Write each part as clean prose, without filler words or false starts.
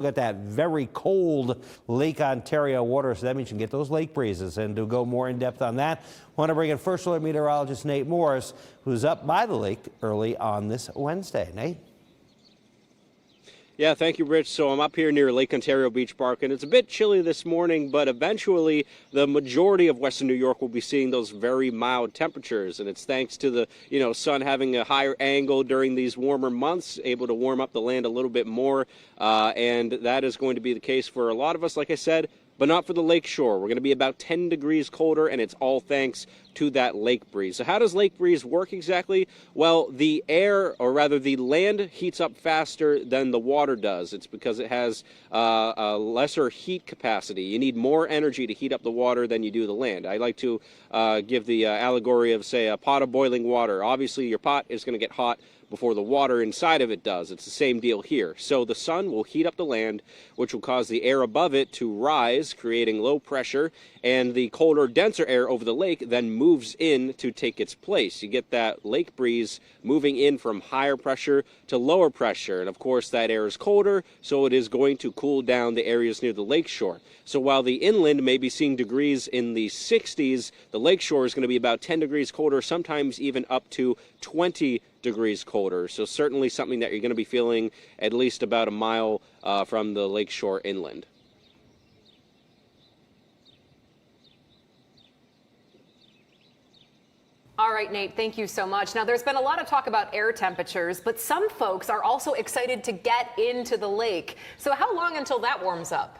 Got that very cold Lake Ontario water, so that means you can get those lake breezes. And to go more in depth on that, I want to bring in First Alert Meteorologist Nate Morris, who's up by the lake early on this Wednesday. Nate? Yeah, thank you, Rich. So I'm up here near Lake Ontario Beach Park, and it's a bit chilly this morning, but eventually the majority of Western New York will be seeing those very mild temperatures, and it's thanks to the sun having a higher angle during these warmer months, able to warm up the land a little bit more, and that is going to be the case for a lot of us, like I said, but not for the lake shore. We're going to be about 10 degrees colder, and it's all thanks to that lake breeze. So how does lake breeze work exactly? Well, the air, or rather the land, heats up faster than the water does. It's because it has a lesser heat capacity. You need more energy to heat up the water than you do the land. I like to give the allegory of, say, a pot of boiling water. Obviously, your pot is going to get hot before the water inside of it does. It's the same deal here. So the sun will heat up the land, which will cause the air above it to rise, creating low pressure, and the colder, denser air over the lake then moves in to take its place. You get that lake breeze moving in from higher pressure to lower pressure. And of course, that air is colder, so it is going to cool down the areas near the lake shore. So while the inland may be seeing degrees in the 60s, the lake shore is going to be about 10 degrees colder, sometimes even up to 20 degrees colder. So certainly something that you're going to be feeling at least about a mile from the lake shore inland. All right, Nate, thank you so much. Now, there's been a lot of talk about air temperatures, but some folks are also excited to get into the lake. So how long until that warms up?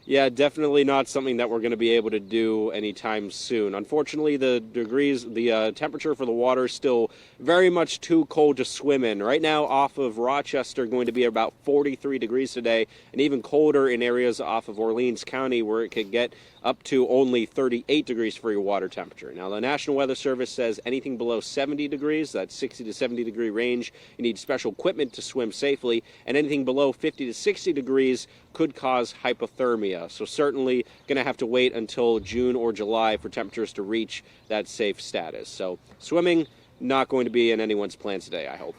Yeah, definitely not something that we're going to be able to do anytime soon. Unfortunately, the temperature for the water is still very much too cold to swim in. Right now, off of Rochester, going to be about 43 degrees today, and even colder in areas off of Orleans County, where it could get up to only 38 degrees for your water temperature. Now, the National Weather Service says anything below 70 degrees, that 60 to 70 degree range, you need special equipment to swim safely, and anything below 50 to 60 degrees could cause hypothermia. So certainly going to have to wait until June or July for temperatures to reach that safe status. So swimming not going to be in anyone's plans today, I hope.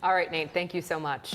All right, Nate, thank you so much.